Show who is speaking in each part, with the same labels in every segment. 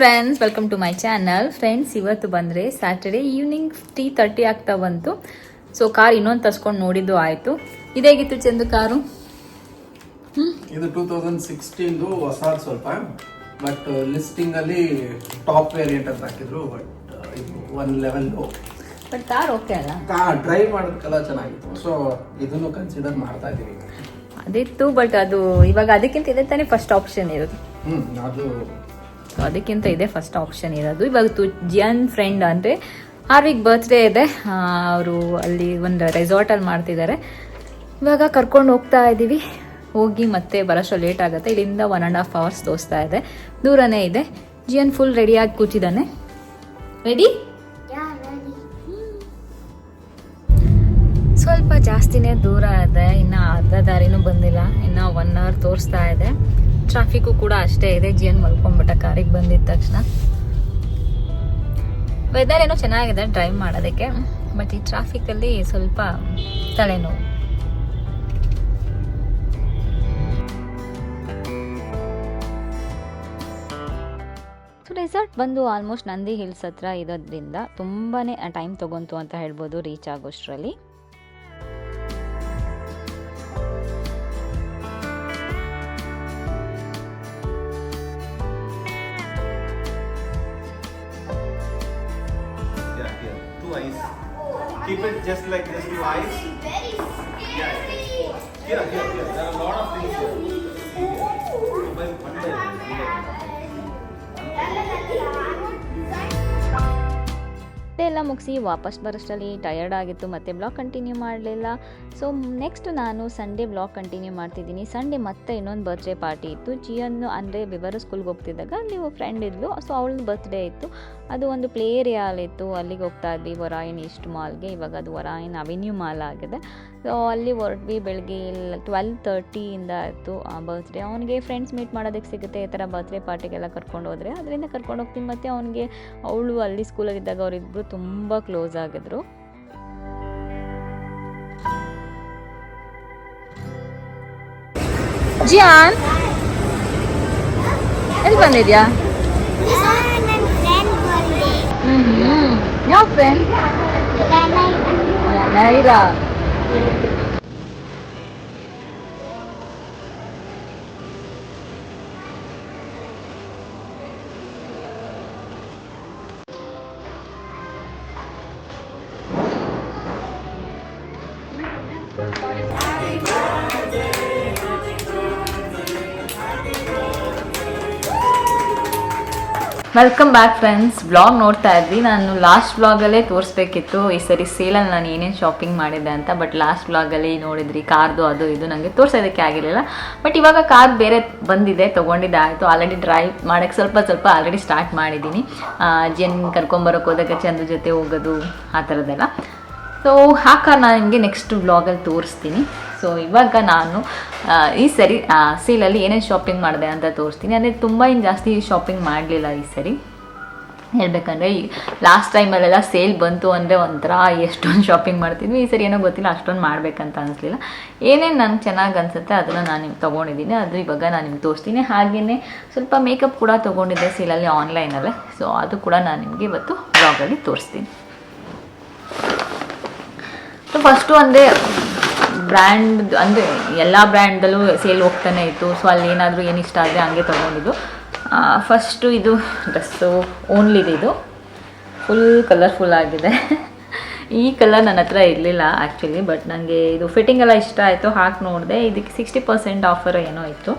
Speaker 1: Friends, welcome to my channel. Friends, ಇವತ್ತು ಬಂದರೆ Saturday evening 3:30 ಆಗ್ತಾ ಬಂತು. ಸೊ ಕಾರ್ ಇನ್ನೊಂದು ತಸ್ಕೊಂಡು ನೋಡಿದ್ದು ಆಯಿತು. ಇದೇಗಿತ್ತು ಚಂದು ಕಾರು?
Speaker 2: ಇದು 2016 ಹೊಸ ಸ್ವಲ್ಪ, ಬಟ್ ಲಿಸ್ಟಿಂಗ್ ಅಲ್ಲಿ ಟಾಪ್ ವೇರಿಯಂಟ್ ಅಂತ ಹಾಕಿದ್ರು. ಬಟ್ ಇದು one level
Speaker 1: but car okay ಅಲ್ಲ,
Speaker 2: ಡ್ರೈವ್ ಮಾಡೋದಕ್ಕೆಲ್ಲ ಚೆನ್ನಾಗಿತ್ತು. ಸೊ ಇದನ್ನು ಕನ್ಸಿಡರ್ ಮಾಡ್ತಾ ಇದೀವಿ.
Speaker 1: ಅದಿತ್ತು, ಬಟ್ ಅದು ಇವಾಗ ಅದಕ್ಕಿಂತ ಇದೆ ತಾನೇ ಫಸ್ಟ್ ಆಪ್ಷನ್ ಇರೋದು.
Speaker 2: ಅದು
Speaker 1: ಅದಕ್ಕಿಂತ ಇದೆ ಫಸ್ಟ್ ಆಪ್ಷನ್ ಇರೋದು. ಇವಾಗ ಜಿಯನ್ ಫ್ರೆಂಡ್ ಅಂದರೆ ಹಾರ್ವಿಕ್ ಬರ್ತ್ಡೇ ಇದೆ. ಅವರು ಅಲ್ಲಿ ಒಂದು ರೆಸಾರ್ಟಲ್ಲಿ ಮಾಡ್ತಿದ್ದಾರೆ. ಇವಾಗ ಕರ್ಕೊಂಡು ಹೋಗ್ತಾ ಇದ್ದೀವಿ. ಹೋಗಿ ಮತ್ತೆ ಬರೋಷ್ಟು ಲೇಟ್ ಆಗುತ್ತೆ. ಇಲ್ಲಿಂದ 1.5 hours ತೋರಿಸ್ತಾ ಇದೆ. ದೂರನೇ ಇದೆ. ಜಿಯನ್ ಫುಲ್ ರೆಡಿಯಾಗಿ ಕೂತಿದ್ದಾನೆ. ರೆಡಿ? ಸ್ವಲ್ಪ ಜಾಸ್ತಿನೇ ದೂರ ಇದೆ. ಇನ್ನು ಅರ್ಧ ದಾರಿನೂ ಬಂದಿಲ್ಲ. ಇನ್ನು 1 hour ತೋರಿಸ್ತಾ ಇದೆ. ಟ್ರಾಫಿಕ್ಕು ಕೂಡ ಅಷ್ಟೇ ಇದೆ. ಜಿಯನ್ ಮಲ್ಕೊಂಡ್ಬಿಟ್ಟ ಕಾರಿಗೆ ಬಂದಿದ್ದ ತಕ್ಷಣ. ವೆದರ್ ಏನೋ ಚೆನ್ನಾಗಿದೆ ಡ್ರೈವ್ ಮಾಡೋದಕ್ಕೆ, ಬಟ್ ಈ ಟ್ರಾಫಿಕಲ್ಲಿ ಸ್ವಲ್ಪ ತಲೆನೋವು. ಸೊ ರೆಸಾರ್ಟ್ ಬಂದು ಆಲ್ಮೋಸ್ಟ್ ನಂದಿ ಹಿಲ್ಸ್ ಹತ್ರ ಇರೋದ್ರಿಂದ ತುಂಬಾ ಟೈಮ್ ತೊಗೊಂತು ಅಂತ ಹೇಳ್ಬೋದು reach ಆಗೋಷ್ಟರಲ್ಲಿ.
Speaker 3: Keep it just like this, two eyes. Yeah. Here. There are a lot of things here. One day.
Speaker 1: ಎಲ್ಲ ಮುಗಿಸಿ ವಾಪಸ್ ಬರೋಷ್ಟರಲ್ಲಿ ಟಯರ್ಡ್ ಆಗಿತ್ತು, ಮತ್ತು ಬ್ಲಾಗ್ ಕಂಟಿನ್ಯೂ ಮಾಡಲಿಲ್ಲ. ಸೊ ನೆಕ್ಸ್ಟ್ ನಾನು ಸಂಡೇ ಬ್ಲಾಗ್ ಕಂಟಿನ್ಯೂ ಮಾಡ್ತಿದ್ದೀನಿ. ಸಂಡೇ ಮತ್ತೆ ಇನ್ನೊಂದು ಬರ್ತ್ಡೇ ಪಾರ್ಟಿ ಇತ್ತು. ಜಿಯನ್ನು ಅಂದರೆ ವಿವರ ಸ್ಕೂಲ್ಗೆ ಹೋಗ್ತಿದ್ದಾಗ ಅಲ್ಲಿ ಫ್ರೆಂಡ್ ಇದ್ಲು. ಸೊ ಅವಳದ್ದು ಬರ್ತ್ಡೇ ಇತ್ತು. ಅದು ಒಂದು ಪ್ಲೇ ಏರಿಯಾಲಿತ್ತು. ಅಲ್ಲಿಗೆ ಹೋಗ್ತಾ ಇದ್ವಿ, ವರಾಯಿನ್ ಈಸ್ಟ್ ಮಾಲ್ಗೆ. ಇವಾಗ ಅದು ವರಾಯಿನ್ ಅವೆನ್ಯೂ ಮಾಲ್ ಆಗಿದೆ. ಸೊ ಅಲ್ಲಿ ಹೊರಟ್ವಿ. ಬೆಳಗ್ಗೆ 12:30 ಇತ್ತು ಆ ಬರ್ತ್ಡೇ. ಅವನಿಗೆ ಫ್ರೆಂಡ್ಸ್ ಮೀಟ್ ಮಾಡೋದಕ್ಕೆ ಸಿಗುತ್ತೆ ಈ ಥರ ಬರ್ತ್ಡೇ ಪಾರ್ಟಿಗೆಲ್ಲ ಕರ್ಕೊಂಡು ಹೋದರೆ. ಅದರಿಂದ ಕರ್ಕೊಂಡು ಹೋಗ್ತೀನಿ. ಮತ್ತು ಅವನಿಗೆ ಅವಳು ಅಲ್ಲಿ ಸ್ಕೂಲಲ್ಲಿದ್ದಾಗ ಅವರಿಬ್ಬರು ತುಂಬ ಕ್ಲೋಸ್ ಆಗಿದ್ರು. ಜಿಯಾನ್, ಎಲ್ಲಿ ಬಂದಿದ್ಯಾ? ಯಾವ friend? Naira. Welcome back friends. Blog ನೋಡ್ತಾ ಇದ್ವಿ. ನಾನು ಲಾಸ್ಟ್ ಬ್ಲಾಗಲ್ಲೇ ತೋರಿಸ್ಬೇಕಿತ್ತು ಈ ಸರಿ ಸೇಲಲ್ಲಿ ನಾನು ಏನೇನು ಶಾಪಿಂಗ್ ಮಾಡಿದ್ದೆ ಅಂತ. ಬಟ್ ಲಾಸ್ಟ್ ಬ್ಲಾಗಲ್ಲಿ ನೋಡಿದ್ರಿ ಕಾರ್ದು ಅದು ಇದು ನನಗೆ ತೋರಿಸೋದಕ್ಕೆ ಆಗಿರಲಿಲ್ಲ. ಬಟ್ ಇವಾಗ ಕಾರ್ ಬೇರೆ ಬಂದಿದೆ, ತೊಗೊಂಡಿದ್ದೆ ಆಯಿತು. ಆಲ್ರೆಡಿ ಡ್ರೈವ್ ಮಾಡೋಕ್ಕೆ ಸ್ವಲ್ಪ ಆಲ್ರೆಡಿ ಸ್ಟಾರ್ಟ್ ಮಾಡಿದ್ದೀನಿ. ಜಿಯನ್ ಕರ್ಕೊಂಬರೋಕೆ ಹೋದಾಗ ಚಂದು ಜೊತೆ ಹೋಗೋದು ಆ ಥರದ್ದೆಲ್ಲ. ಸೊ ಆ ಕಾರ್ ನಾನು ನಿಮಗೆ ನೆಕ್ಸ್ಟ್ ಬ್ಲಾಗಲ್ಲಿ ತೋರಿಸ್ತೀನಿ. ಸೊ ಇವಾಗ ನಾನು ಈ ಸರಿ ಸೇಲಲ್ಲಿ ಏನೇನು ಶಾಪಿಂಗ್ ಮಾಡಿದೆ ಅಂತ ತೋರಿಸ್ತೀನಿ. ಅಂದರೆ ತುಂಬ ಜಾಸ್ತಿ ಶಾಪಿಂಗ್ ಮಾಡಲಿಲ್ಲ ಈ ಸರಿ ಹೇಳ್ಬೇಕಂದ್ರೆ. ಈ ಲಾಸ್ಟ್ ಟೈಮಲ್ಲೆಲ್ಲ ಸೇಲ್ ಬಂತು ಅಂದರೆ ಒಂಥರ ಎಷ್ಟೊಂದು ಶಾಪಿಂಗ್ ಮಾಡ್ತಿದ್ವಿ. ಈ ಸರಿ ಏನೋ ಗೊತ್ತಿಲ್ಲ, ಅಷ್ಟೊಂದು ಮಾಡಬೇಕಂತ ಅನಿಸ್ಲಿಲ್ಲ. ಏನೇನು ನನಗೆ ಚೆನ್ನಾಗಿ ಅನಿಸುತ್ತೆ ಅದನ್ನು ನಾನು ನಿಮ್ಗೆ ತೊಗೊಂಡಿದ್ದೀನಿ. ಅದು ಇವಾಗ ನಾನು ನಿಮ್ಗೆ ತೋರಿಸ್ತೀನಿ. ಹಾಗೆಯೇ ಸ್ವಲ್ಪ ಮೇಕಪ್ ಕೂಡ ತೊಗೊಂಡಿದ್ದೆ ಸೇಲಲ್ಲಿ ಆನ್ಲೈನಲ್ಲೇ. ಸೊ ಅದು ಕೂಡ ನಾನು ನಿಮಗೆ ಇವತ್ತು ಬ್ಲಾಗಲ್ಲಿ ತೋರಿಸ್ತೀನಿ. ಸೊ ಫಸ್ಟು ಅಂದರೆ ಬ್ರ್ಯಾಂಡ್ ಅಂದರೆ ಎಲ್ಲ ಬ್ರ್ಯಾಂಡಲ್ಲೂ ಸೇಲ್ ಹೋಗ್ತಾನೆ ಇತ್ತು. ಸೊ ಅಲ್ಲಿ ಏನಾದರೂ ಏನು ಇಷ್ಟ ಆದರೆ ಹಂಗೆ ತೊಗೊಂಡಿದ್ದು. ಫಸ್ಟು ಇದು ಡ್ರೆಸ್ಸು ಓನ್ಲಿದು. ಇದು ಫುಲ್ ಕಲರ್ಫುಲ್ ಆಗಿದೆ. ಈ ಕಲರ್ ನನ್ನ ಹತ್ರ ಇರಲಿಲ್ಲ ಆ್ಯಕ್ಚುಲಿ, ಬಟ್ ನನಗೆ ಇದು ಫಿಟ್ಟಿಂಗ್ ಎಲ್ಲ ಇಷ್ಟ ಆಯಿತು. ಹಾಕಿ ನೋಡಿದೆ. ಇದಕ್ಕೆ 60% ಆಫರ್ ಏನೋ ಇತ್ತು.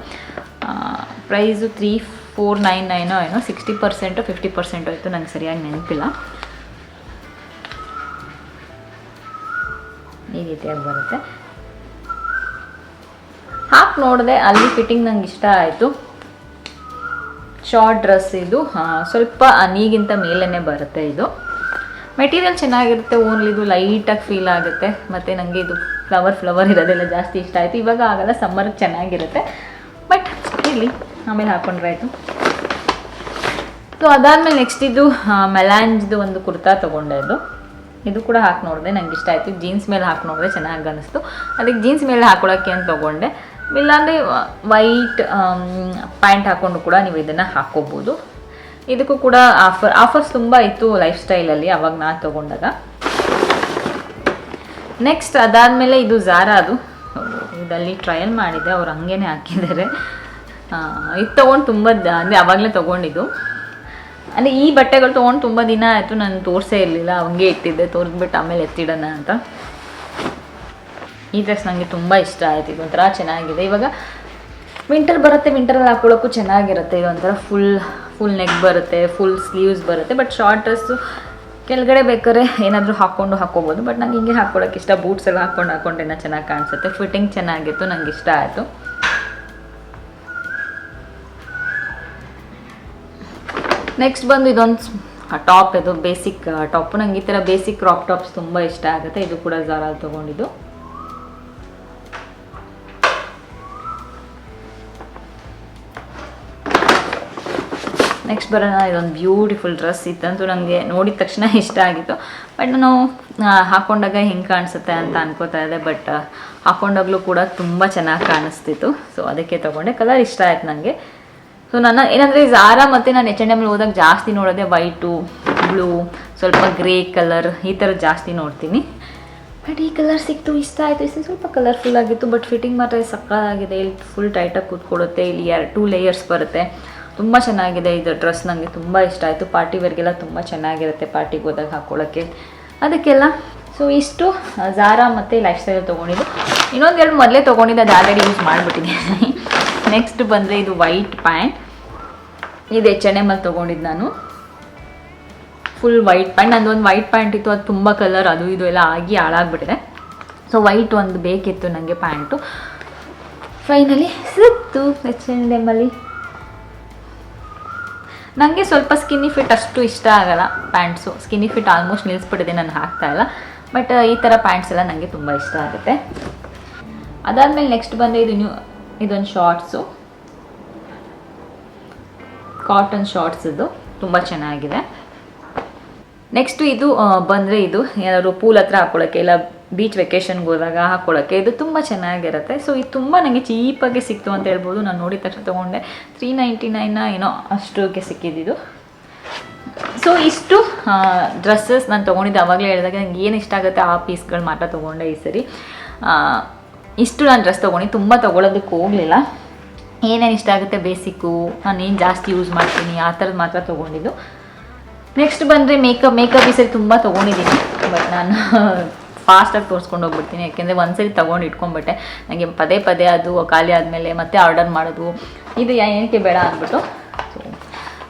Speaker 1: ಪ್ರೈಸು 3499 ಏನೋ. 60% 50% ಆಯಿತು, ನಂಗೆ ಸರಿಯಾಗಿ ನೆನಪಿಲ್ಲ. ಈ ರೀತಿಯಾಗಿ ಬರುತ್ತೆ. ಹಾಕಿ ನೋಡಿದೆ, ಅಲ್ಲಿ ಫಿಟ್ಟಿಂಗ್ ನಂಗೆ ಇಷ್ಟ ಆಯಿತು. ಶಾರ್ಟ್ ಡ್ರೆಸ್ ಇದು. ಸ್ವಲ್ಪ ನೀಗಿಂತ ಮೇಲೇ ಬರುತ್ತೆ. ಇದು ಮೆಟೀರಿಯಲ್ ಚೆನ್ನಾಗಿರುತ್ತೆ. ಓನ್ಲಿದು ಲೈಟಾಗಿ ಫೀಲ್ ಆಗುತ್ತೆ. ಮತ್ತು ನನಗೆ ಇದು ಫ್ಲವರ್ ಇರೋದೆಲ್ಲ ಜಾಸ್ತಿ ಇಷ್ಟ ಆಯಿತು. ಇವಾಗ ಆಗಲ್ಲ, ಸಮ್ಮರ್ಗೆ ಚೆನ್ನಾಗಿರುತ್ತೆ. ಬಟ್ ಇಲ್ಲಿ ಆಮೇಲೆ ಹಾಕ್ಕೊಂಡ್ರೆ ಆಯಿತು. ಸೊ ಅದಾದಮೇಲೆ ನೆಕ್ಸ್ಟ್ ಇದು ಮೆಲಾಂಜ್ದು ಒಂದು ಕುರ್ತಾ ತೊಗೊಂಡೆ. ಇದು ಕೂಡ ಹಾಕಿ ನೋಡಿದೆ, ನಂಗೆ ಇಷ್ಟ ಆಯಿತು. ಜೀನ್ಸ್ ಮೇಲೆ ಹಾಕಿ ನೋಡಿದ್ರೆ ಚೆನ್ನಾಗಿ ಅನ್ನಿಸ್ತು. ಅದಕ್ಕೆ ಜೀನ್ಸ್ ಮೇಲೆ ಹಾಕೊಳ್ಳೋಕ್ಕೆ ಅಂತ ತೊಗೊಂಡೆ. ಇಲ್ಲಾಂದರೆ ವೈಟ್ ಪ್ಯಾಂಟ್ ಹಾಕ್ಕೊಂಡು ಕೂಡ ನೀವು ಇದನ್ನು ಹಾಕ್ಕೋಬೋದು. ಇದಕ್ಕೂ ಕೂಡ ಆಫರ್ಸ್ ತುಂಬ ಇತ್ತು ಲೈಫ್ ಸ್ಟೈಲಲ್ಲಿ ಅವಾಗ ನಾನು ತೊಗೊಂಡಾಗ. ನೆಕ್ಸ್ಟ್ ಅದಾದಮೇಲೆ ಇದು ಝಾರಾ, ಅದು ಇದಲ್ಲಿ ಟ್ರಯಲ್ ಮಾಡಿದ್ದೆ, ಅವ್ರು ಹಂಗೇನೆ ಹಾಕಿದ್ದಾರೆ. ಇದು ತೊಗೊಂಡು ತುಂಬ ಅಂದರೆ ಆವಾಗಲೇ ತೊಗೊಂಡಿದ್ದು. ಅಂದರೆ ಈ ಬಟ್ಟೆಗಳು ತೊಗೊಂಡು ತುಂಬ ದಿನ ಆಯಿತು, ನಾನು ತೋರಿಸೇ ಇರಲಿಲ್ಲ, ಹಂಗೆ ಇಟ್ಟಿದ್ದೆ, ತೋರಿಸ್ಬಿಟ್ಟು ಆಮೇಲೆ ಎತ್ತಿಡೋಣ ಅಂತ. ಈ ಡ್ರೆಸ್ ನನಗೆ ತುಂಬ ಇಷ್ಟ ಆಯಿತು, ಇದೊಂಥರ ಚೆನ್ನಾಗಿದೆ. ಇವಾಗ ವಿಂಟರ್ ಬರುತ್ತೆ, ವಿಂಟರಲ್ಲಿ ಹಾಕೊಳ್ಳೋಕ್ಕೂ ಚೆನ್ನಾಗಿರುತ್ತೆ. ಇದೊಂಥರ ಫುಲ್ ನೆಕ್ ಬರುತ್ತೆ, ಫುಲ್ ಸ್ಲೀವ್ಸ್ ಬರುತ್ತೆ. ಬಟ್ ಶಾರ್ಟ್ ಡ್ರೆಸ್ಸು ಕೆಳಗಡೆ ಬೇಕಾದ್ರೆ ಏನಾದರೂ ಹಾಕ್ಕೋಬೋದು. ಬಟ್ ನಂಗೆ ಹಿಂಗೆ ಹಾಕ್ಕೊಳ್ಳೋಕೆ ಇಷ್ಟ, ಬೂಟ್ಸ್ ಎಲ್ಲ ಹಾಕ್ಕೊಂಡೇನೋ ಚೆನ್ನಾಗಿ ಕಾಣಿಸುತ್ತೆ. ಫಿಟ್ಟಿಂಗ್ ಚೆನ್ನಾಗಿತ್ತು, ನಂಗೆ ಇಷ್ಟ ಆಯಿತು. ನೆಕ್ಸ್ಟ್ ಬಂದು ಇದೊಂದು ಟಾಪ್, ಇದು ಬೇಸಿಕ್ ಟಾಪು. ನಂಗೆ ಈ ಥರ ಬೇಸಿಕ್ ಕ್ರಾಪ್ ಟಾಪ್ಸ್ ತುಂಬ ಇಷ್ಟ ಆಗುತ್ತೆ. ಇದು ಕೂಡ ಝಾರಲ್ಲಿ ತೊಗೊಂಡಿದ್ದು. ನೆಕ್ಸ್ಟ್ ಬರೋಣ, ಇದೊಂದು ಬ್ಯೂಟಿಫುಲ್ ಡ್ರೆಸ್ ಇತ್ತಂತೂ ನನಗೆ ನೋಡಿದ ತಕ್ಷಣ ಇಷ್ಟ ಆಗಿತ್ತು. ಬಟ್ ನಾನು ಹಾಕ್ಕೊಂಡಾಗ ಹೆಂಗೆ ಕಾಣಿಸುತ್ತೆ ಅಂತ ಅನ್ಕೋತಾ ಇದ್ದೆ. ಬಟ್ ಹಾಕ್ಕೊಂಡಾಗಲೂ ಕೂಡ ತುಂಬ ಚೆನ್ನಾಗಿ ಕಾಣಿಸ್ತಿತ್ತು. ಸೊ ಅದಕ್ಕೆ ತೊಗೊಂಡೆ. ಕಲರ್ ಇಷ್ಟ ಆಯ್ತು ನನಗೆ. ಸೊ ನನ್ನ ಏನಂದರೆ ಝಾರಾ ಮತ್ತು ನಾನು H&M ಹೋದಾಗ ಜಾಸ್ತಿ ನೋಡೋದೆ ವೈಟು, ಬ್ಲೂ, ಸ್ವಲ್ಪ ಗ್ರೇ ಕಲರ್, ಈ ಥರ ಜಾಸ್ತಿ ನೋಡ್ತೀನಿ. ಬಟ್ ಈ ಕಲರ್ ಸಿಕ್ತು, ಇಷ್ಟ ಆಯಿತು. ಇಷ್ಟು ಸ್ವಲ್ಪ ಕಲರ್ಫುಲ್ ಆಗಿತ್ತು. ಬಟ್ ಫಿಟ್ಟಿಂಗ್ ಮಾತ್ರ ಸಕ್ಕತ್ತಾಗಿದೆ. ಇಲ್ಲಿ ಫುಲ್ ಟೈಟಾಗಿ ಕೂತ್ಕೊಳ್ಳುತ್ತೆ. ಇಲ್ಲಿ 2 ಲೇಯರ್ಸ್ ಬರುತ್ತೆ. ತುಂಬ ಚೆನ್ನಾಗಿದೆ ಇದು ಡ್ರೆಸ್. ನನಗೆ ತುಂಬ ಇಷ್ಟ ಆಯಿತು. ಪಾರ್ಟಿ ವೇರ್ಗೆಲ್ಲ ತುಂಬ ಚೆನ್ನಾಗಿರುತ್ತೆ, ಪಾರ್ಟಿಗೆ ಹೋದಾಗ ಹಾಕ್ಕೊಳ್ಳೋಕ್ಕೆ ಅದಕ್ಕೆಲ್ಲ. ಸೊ ಇಷ್ಟು ಝಾರಾ ಮತ್ತು ಲೈಫ್ ಸ್ಟೈಲ್ ತೊಗೊಂಡಿದ್ದು. ಇನ್ನೊಂದೆರಡು ಮೊದಲೇ ತೊಗೊಂಡಿದ್ದು, ಅದು ಆಲ್ರೆಡಿ ಯೂಸ್ ಮಾಡಿಬಿಟ್ಟಿದ್ದೀನಿ. ನೆಕ್ಸ್ಟ್ ಬಂದರೆ ಇದು ವೈಟ್ ಪ್ಯಾಂಟ್. ಇದು H&M ಅಲ್ಲಿ ತೊಗೊಂಡಿದ್ದು ನಾನು. Full white pant. ನಂದೊಂದು ವೈಟ್ ಪ್ಯಾಂಟ್ ಇತ್ತು, ಅದು ತುಂಬ ಕಲರ್ ಅದು ಇದು ಎಲ್ಲ ಆಗಿ ಹಾಳಾಗ್ಬಿಟ್ಟಿದೆ. ಸೊ ವೈಟ್ ಒಂದು ಬೇಕಿತ್ತು ನನಗೆ ಪ್ಯಾಂಟು. ಫೈನಲಿ ಸಿಕ್ತು H&M ಅಲ್ಲಿ. ನನಗೆ ಸ್ವಲ್ಪ ಸ್ಕಿನ್ನಿ ಫಿಟ್ ಅಷ್ಟು ಇಷ್ಟ ಆಗಲ್ಲ ಪ್ಯಾಂಟ್ಸು. ಸ್ಕಿನ್ನಿ ಫಿಟ್ ಆಲ್ಮೋಸ್ಟ್ ನಿಲ್ಲಿಸ್ಬಿಟ್ಟಿದೆ, ನಾನು ಹಾಕ್ತಾಯಿಲ್ಲ. ಬಟ್ ಈ ಥರ ಪ್ಯಾಂಟ್ಸ್ ಎಲ್ಲ ನನಗೆ ತುಂಬ ಇಷ್ಟ ಆಗುತ್ತೆ. ಅದಾದಮೇಲೆ ನೆಕ್ಸ್ಟ್ ಬಂದರೆ ಇದೊಂದು ಶಾರ್ಟ್ಸು, ಕಾಟನ್ ಶಾರ್ಟ್ಸ್. ಇದು ತುಂಬ ಚೆನ್ನಾಗಿದೆ. ನೆಕ್ಸ್ಟು ಇದು ಬಂದರೆ ಇದು ಏನಾದ್ರು ಪೂಲ್ ಹತ್ರ ಹಾಕ್ಕೊಳ್ಳೋಕ್ಕೆ, ಇಲ್ಲ ಬೀಚ್ ವೆಕೇಷನ್ಗೆ ಹೋದಾಗ ಹಾಕ್ಕೊಳ್ಳೋಕ್ಕೆ ಇದು ತುಂಬ ಚೆನ್ನಾಗಿರುತ್ತೆ. ಸೊ ಇದು ತುಂಬ ನನಗೆ ಚೀಪಾಗಿ ಸಿಕ್ತು ಅಂತ ಹೇಳ್ಬೋದು. ನಾನು ನೋಡಿದ ತಕ್ಷಣ ತೊಗೊಂಡೆ. 399 ಏನೋ ಅಷ್ಟಕ್ಕೆ ಸಿಕ್ಕಿದ್ದು. ಸೊ ಇಷ್ಟು ಡ್ರೆಸ್ಸಸ್ ನಾನು ತೊಗೊಂಡಿದ್ದೆ. ಆವಾಗಲೇ ಹೇಳಿದಾಗ ನನಗೆ ಏನು ಇಷ್ಟ ಆಗುತ್ತೆ ಆ ಪೀಸ್ಗಳು ಮಾತ್ರ ತೊಗೊಂಡೆ ಈ ಸರಿ. ಇಷ್ಟು ನಾನು ಡ್ರೆಸ್ ತೊಗೊಂಡು ತುಂಬ ತೊಗೊಳೋದಕ್ಕೆ ಹೋಗಲಿಲ್ಲ. ಏನೇನು ಇಷ್ಟ ಆಗುತ್ತೆ ಬೇಸಿಕ್ಕು, ನಾನು ಏನು ಜಾಸ್ತಿ ಯೂಸ್ ಮಾಡ್ತೀನಿ ಆ ಥರದ್ದು ಮಾತ್ರ ತೊಗೊಂಡಿದ್ದು. ನೆಕ್ಸ್ಟ್ ಬಂದರೆ ಮೇಕಪ್ ಈ ಸರಿ ತುಂಬ ತೊಗೊಂಡಿದ್ದೀನಿ. ಬಟ್ ನಾನು ಫಾಸ್ಟಾಗಿ ತೋರಿಸ್ಕೊಂಡು ಹೋಗ್ಬಿಡ್ತೀನಿ. ಯಾಕೆಂದರೆ ಒಂದ್ಸರಿ ತೊಗೊಂಡು ಇಟ್ಕೊಂಡ್ಬಿಟ್ಟೆ. ನನಗೆ ಪದೇ ಪದೇ ಅದು ಖಾಲಿ ಆದಮೇಲೆ ಮತ್ತೆ ಆರ್ಡರ್ ಮಾಡೋದು ಇದು ಏನಕ್ಕೆ ಬೇಡ ಅಂದ್ಬಿಟ್ಟು. ಸೊ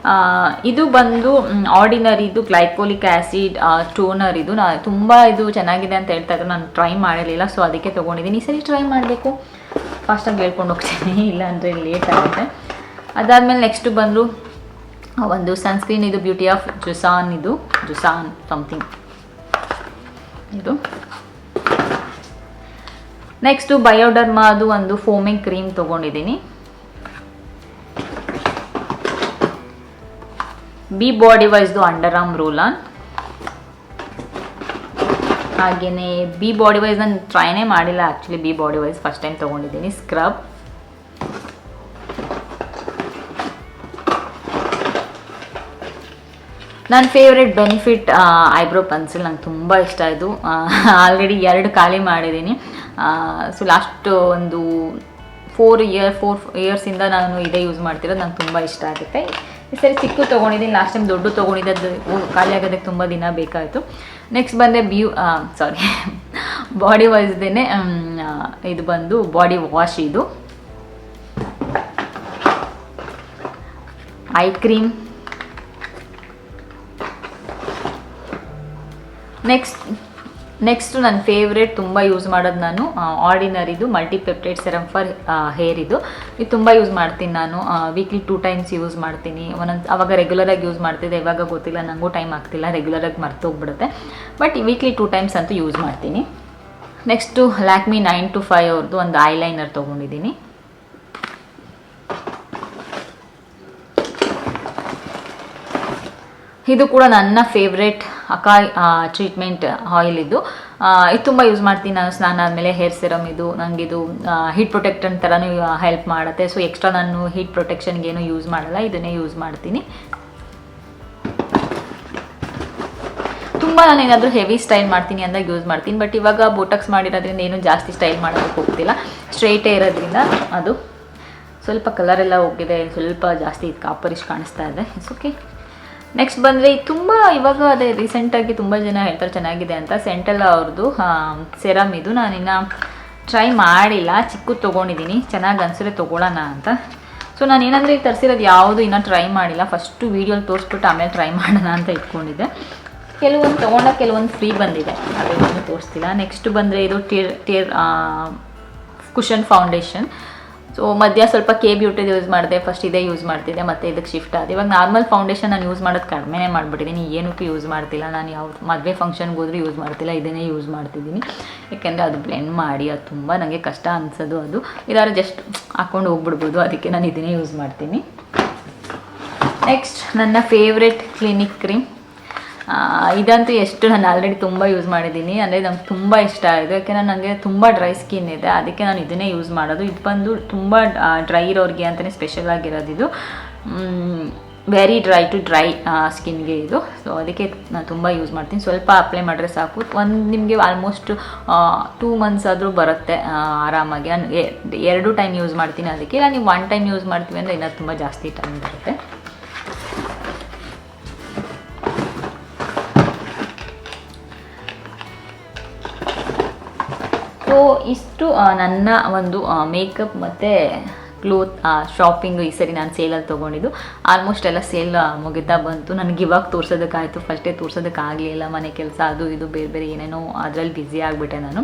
Speaker 1: ಇದು ಬಂದು ಆರ್ಡಿನರಿದು ಗ್ಲೈಕೋಲಿಕ್ ಆ್ಯಸಿಡ್ ಟೋನರ್. ಇದು ತುಂಬ ಇದು ಚೆನ್ನಾಗಿದೆ ಅಂತ ಹೇಳ್ತಾ ಇದ್ರು. ನಾನು ಟ್ರೈ ಮಾಡಿರಲಿಲ್ಲ, ಸೊ ಅದಕ್ಕೆ ತೊಗೊಂಡಿದ್ದೀನಿ. ಈ ಸರಿ ಟ್ರೈ ಮಾಡಬೇಕು, ಫಾಸ್ಟಾಗಿ ಹೇಳ್ಕೊಂಡು ಹೋಗ್ತೀನಿ, ಇಲ್ಲಾಂದರೆ ಲೇಟ್ ಆಗುತ್ತೆ. ಅದಾದಮೇಲೆ ನೆಕ್ಸ್ಟ್ ಬಂದು ಒಂದು ಸನ್ಸ್ಕ್ರೀನ್. ಇದು ಬ್ಯೂಟಿ ಆಫ್ ಜುಸಾನ್ ಸಮಥಿಂಗ್ ಇದು. ನೆಕ್ಸ್ಟು ಬಯೋಡರ್ಮಾ ಅದು ಒಂದು ಫೋಮಿಂಗ್ ಕ್ರೀಮ್ ತೊಗೊಂಡಿದ್ದೀನಿ. ಬಿ ಬಾಡಿ ವೈಸ್ದು ಅಂಡರ್ ಆರ್ಮ್ ರೋಲ್ ಆನ್. ಹಾಗೆಯೇ ಬಿ ಬಾಡಿ ವೈಸ್ ನಾನು ಟ್ರೈನೇ ಮಾಡಿಲ್ಲ actually. Be Body Wise first time ತೊಗೊಂಡಿದ್ದೀನಿ. ಸ್ಕ್ರಬ್. ನನ್ನ ಫೇವ್ರೆಟ್ ಬೆನಿಫಿಟ್ ಐಬ್ರೋ ಪೆನ್ಸಿಲ್. ನಂಗೆ ತುಂಬ ಇಷ್ಟ ಇದು. ಆಲ್ರೆಡಿ 2 ಖಾಲಿ ಮಾಡಿದ್ದೀನಿ. ಸೊ ಲಾಸ್ಟ್ ಒಂದು 4 ಇಯರ್ಸಿಂದ ನಾನು ಇದೇ ಯೂಸ್ ಮಾಡ್ತಿರೋದು. ನಂಗೆ ತುಂಬ ಇಷ್ಟ ಆಗುತ್ತೆ. ಈ ಸರಿ ಚಿಕ್ಕ ತೊಗೊಂಡಿದ್ದೀನಿ. ಲಾಸ್ಟ್ ಟೈಮ್ ದೊಡ್ಡ ತೊಗೊಂಡಿದ್ದು ಖಾಲಿ ಆಗೋದಕ್ಕೆ ತುಂಬ ದಿನ ಬೇಕಾಯಿತು. ನೆಕ್ಸ್ಟ್ ಬಂದೆ ಬಾಡಿ ವಾಶ್ದೇನೆ ಇದು ಬಂದು ಬಾಡಿ ವಾಶ್. ಇದು ಐ ಕ್ರೀಮ್. ನೆಕ್ಸ್ಟು ನನ್ನ ಫೇವ್ರೇಟ್ ತುಂಬ ಯೂಸ್ ಮಾಡೋದು ನಾನು ಆರ್ಡಿನರಿದು ಮಲ್ಟಿಪೆಪ್ಟೈಡ್ ಸೆರಮ್ ಫಾರ್ ಹೇರ್. ಇದು ತುಂಬ ಯೂಸ್ ಮಾಡ್ತೀನಿ ನಾನು. ವೀಕ್ಲಿ 2 ಟೈಮ್ಸ್ ಯೂಸ್ ಮಾಡ್ತೀನಿ. ಅವಾಗ ರೆಗ್ಯುಲರಾಗಿ ಯೂಸ್ ಮಾಡ್ತಿದ್ದೆ, ಇವಾಗ ಗೊತ್ತಿಲ್ಲ, ನನಗೂ ಟೈಮ್ ಆಗ್ತಿಲ್ಲ, ರೆಗ್ಯುಲರಾಗಿ ಮರ್ತೋಗ್ಬಿಡುತ್ತೆ. ಬಟ್ ವೀಕ್ಲಿ 2 ಟೈಮ್ಸ್ ಅಂತೂ ಯೂಸ್ ಮಾಡ್ತೀನಿ. ನೆಕ್ಸ್ಟು ಲ್ಯಾಕ್ಮಿ 925 ಅವ್ರದ್ದು ಒಂದು ಐಲೈನರ್ ತೊಗೊಂಡಿದ್ದೀನಿ. ಇದು ಕೂಡ ನನ್ನ ಫೇವ್ರೇಟ್ ಅಕಾಯ್ ಟ್ರೀಟ್ಮೆಂಟ್ ಆಯಿಲ್. ಇದು ತುಂಬ ಯೂಸ್ ಮಾಡ್ತೀನಿ ನಾನು ಸ್ನಾನ ಆದಮೇಲೆ. ಹೇರ್ ಸಿರಮ್ ಇದು ನನಗಿದು ಹೀಟ್ ಪ್ರೊಟೆಕ್ಟರ್ ಥರನೂ ಹೆಲ್ಪ್ ಮಾಡುತ್ತೆ. ಸೊ ಎಕ್ಸ್ಟ್ರಾ ನಾನು ಹೀಟ್ ಪ್ರೊಟೆಕ್ಷನ್ಗೇನು ಯೂಸ್ ಮಾಡಲ್ಲ, ಇದನ್ನೇ ಯೂಸ್ ಮಾಡ್ತೀನಿ. ತುಂಬ ನಾನು ಏನಾದರೂ ಹೆವಿ ಸ್ಟೈಲ್ ಮಾಡ್ತೀನಿ ಅಂದಾಗ ಯೂಸ್ ಮಾಡ್ತೀನಿ. ಬಟ್ ಇವಾಗ ಬೋಟಕ್ಸ್ ಮಾಡಿರೋದ್ರಿಂದ ಏನು ಜಾಸ್ತಿ ಸ್ಟೈಲ್ ಮಾಡೋಕ್ಕೆ ಹೋಗ್ತಿಲ್ಲ, ಸ್ಟ್ರೈಟೇ ಇರೋದ್ರಿಂದ ಅದು ಸ್ವಲ್ಪ ಕಲರೆಲ್ಲ ಹೋಗಿದೆ, ಸ್ವಲ್ಪ ಜಾಸ್ತಿ ಕಾಪರಿಶ್ ಕಾಣಿಸ್ತಾ ಇದೆ. It's okay. ನೆಕ್ಸ್ಟ್ ಬಂದರೆ ತುಂಬ ಇವಾಗ ಅದೇ ರೀಸೆಂಟಾಗಿ ತುಂಬ ಜನ ಹೇಳ್ತಾರೆ ಚೆನ್ನಾಗಿದೆ ಅಂತ. ಸೆಂಟೆಲ್ಲ ಅವ್ರದ್ದು ಸೆರಮ್ ಇದು, ನಾನಿನ್ನು ಟ್ರೈ ಮಾಡಿಲ್ಲ, ಚಿಕ್ಕದು ತೊಗೊಂಡಿದ್ದೀನಿ, ಚೆನ್ನಾಗಿ ಅನಿಸಿದ್ರೆ ತೊಗೊಳ್ಳೋಣ ಅಂತ. ಸೊ ನಾನು ಏನಂದರೆ ಈಗ ತರಿಸಿರೋದು ಯಾವುದು ಇನ್ನೂ ಟ್ರೈ ಮಾಡಿಲ್ಲ, ಫಸ್ಟು ವೀಡಿಯೋಲಿ ತೋರಿಸ್ಬಿಟ್ಟು ಆಮೇಲೆ ಟ್ರೈ ಮಾಡೋಣ ಅಂತ ಇಟ್ಕೊಂಡಿದ್ದೆ. ಕೆಲವೊಂದು ತೊಗೊಂಡಾಗ ಕೆಲವೊಂದು ಫ್ರೀ ಬಂದಿದೆ, ಅದನ್ನು ತೋರಿಸ್ತಿಲ್ಲ. ನೆಕ್ಸ್ಟ್ ಬಂದರೆ ಇದು ಟಿಯರ್ ಕುಷನ್ ಫೌಂಡೇಶನ್. ಸೊ ಮಧ್ಯ ಸ್ವಲ್ಪ ಬ್ಯೂಟಿದು ಯೂಸ್ ಮಾಡಿದೆ, ಫಸ್ಟ್ ಇದೇ ಯೂಸ್ ಮಾಡ್ತಿದ್ದೆ, ಮತ್ತು ಇದಕ್ಕೆ ಶಿಫ್ಟ್ ಆದ. ಇವಾಗ ನಾರ್ಮಲ್ ಫೌಂಡೇಶನ್ ನಾನು ಯೂಸ್ ಮಾಡೋದು ಕಡಿಮೆನೇ ಮಾಡಿಬಿಟ್ಟಿದ್ದೀನಿ, ಏನಕ್ಕೂ ಯೂಸ್ ಮಾಡ್ತಿಲ್ಲ. ನಾನು ಯಾವ ಮದುವೆ ಫಂಕ್ಷನ್ಗೆ ಹೋದ್ರೆ ಯೂಸ್ ಮಾಡ್ತಿಲ್ಲ, ಇದನ್ನೇ ಯೂಸ್ ಮಾಡ್ತಿದ್ದೀನಿ. ಯಾಕೆಂದರೆ ಅದು ಬ್ಲೆಂಡ್ ಮಾಡಿ ಅದು ತುಂಬ ನನಗೆ ಕಷ್ಟ ಅನಿಸೋದು. ಅದು ಇದಾದ್ರೆ ಜಸ್ಟ್ ಹಾಕ್ಕೊಂಡು ಹೋಗ್ಬಿಡ್ಬೋದು, ಅದಕ್ಕೆ ನಾನು ಇದನ್ನೇ ಯೂಸ್ ಮಾಡ್ತೀನಿ. ನೆಕ್ಸ್ಟ್ ನನ್ನ ಫೇವ್ರೆಟ್ ಕ್ಲಿನಿಕ್ ಕ್ರೀಮ್. ಇದಂತೂ ಎಷ್ಟು ನಾನು ಆಲ್ರೆಡಿ ತುಂಬ ಯೂಸ್ ಮಾಡಿದ್ದೀನಿ, ಅಂದರೆ ನಂಗೆ ತುಂಬ ಇಷ್ಟ ಆಯಿತು. ಯಾಕೆಂದರೆ ನನಗೆ ತುಂಬ ಡ್ರೈ ಸ್ಕಿನ್ ಇದೆ, ಅದಕ್ಕೆ ನಾನು ಇದನ್ನೇ ಯೂಸ್ ಮಾಡೋದು. ಇದು ಬಂದು ತುಂಬ ಡ್ರೈ ಇರೋರಿಗೆ ಅಂತಲೇ ಸ್ಪೆಷಲ್ ಆಗಿರೋದು ಇದು, ವೆರಿ ಡ್ರೈ ಟು ಡ್ರೈ ಸ್ಕಿನ್ಗೆ ಇದು. ಸೊ ಅದಕ್ಕೆ ನಾನು ತುಂಬ ಯೂಸ್ ಮಾಡ್ತೀನಿ. ಸ್ವಲ್ಪ ಅಪ್ಲೈ ಮಾಡಿದ್ರೆ ಸಾಕು, ನಿಮಗೆ ಆಲ್ಮೋಸ್ಟ್ 2 months ಆದರೂ ಬರುತ್ತೆ ಆರಾಮಾಗಿ. ನಾನು 2 ಟೈಮ್ ಯೂಸ್ ಮಾಡ್ತೀನಿ, ಅದಕ್ಕೆ ಇಲ್ಲ ನೀವು 1 ಟೈಮ್ ಯೂಸ್ ಮಾಡ್ತೀವಿ ಅಂದರೆ ಇನ್ನೂ ತುಂಬ ಜಾಸ್ತಿ ಟೈಮ್ ಬರುತ್ತೆ. ಸೊ ಇಷ್ಟು ನನ್ನ ಒಂದು ಮೇಕಪ್ ಮತ್ತು ಕ್ಲೋತ್ ಶಾಪಿಂಗು ಈ ಸರಿ ನಾನು ಸೇಲಲ್ಲಿ ತೊಗೊಂಡಿದ್ದು. ಆಲ್ಮೋಸ್ಟ್ ಎಲ್ಲ ಸೇಲ್ ಮುಗಿತಾ ಬಂತು. ನನಗೆ ಇವಾಗ ತೋರ್ಸೋದಕ್ಕಾಯಿತು, ಫಸ್ಟೇ ತೋರ್ಸೋದಕ್ಕಾಗಲಿಲ್ಲ, ಮನೆ ಕೆಲಸ ಅದು ಇದು ಬೇರೆ ಬೇರೆ ಏನೇನೋ ಅದರಲ್ಲಿ ಬ್ಯುಸಿ ಆಗಿಬಿಟ್ಟೆ ನಾನು.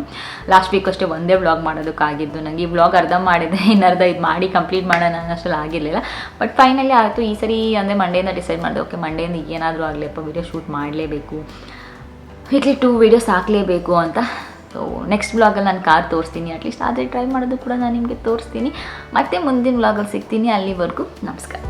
Speaker 1: ಲಾಸ್ಟ್ ವೀಕ್ ಅಷ್ಟೇ ಒಂದೇ ವ್ಲಾಗ್ ಮಾಡೋದಕ್ಕಾಗಿದ್ದು. ನನಗೆ ಈ ವ್ಲಾಗ್ ಅರ್ಧ ಮಾಡಿದೆ, ಇನ್ನರ್ಧ ಇದು ಮಾಡಿ ಕಂಪ್ಲೀಟ್ ಮಾಡೋಣ ಅನ್ನೋಷ್ಟರಲ್ಲಿ ಆಗಿರಲಿಲ್ಲ. ಬಟ್ ಫೈನಲಿ ಆಯಿತು. ಈ ಸರಿ ಅಂದರೆ ಮಂಡೇಯಿಂದ ಡಿಸೈಡ್ ಮಾಡಿದೆ, ಓಕೆ ಮಂಡೇಯಿಂದ ಏನಾದರೂ ಆಗಲಿಪ್ಪ ವೀಡಿಯೋ ಶೂಟ್ ಮಾಡಲೇಬೇಕು, ವೀಕ್ಲಿ 2 ವೀಡಿಯೋಸ್ ಹಾಕಲೇಬೇಕು ಅಂತ. ಸೊ ನೆಕ್ಸ್ಟ್ ವ್ಲಾಗಲ್ಲಿ ನಾನು ಕಾರ್ ತೋರಿಸ್ತೀನಿ, ಅಟ್ಲೀಸ್ಟ್ ಆದರೆ ಟ್ರೈ ಮಾಡೋದು ಕೂಡ ನಾನು ನಿಮಗೆ ತೋರಿಸ್ತೀನಿ. ಮತ್ತೆ ಮುಂದಿನ ವ್ಲಾಗಲ್ಲಿ ಸಿಗ್ತೀನಿ. ಅಲ್ಲಿವರೆಗೂ ನಮಸ್ಕಾರ.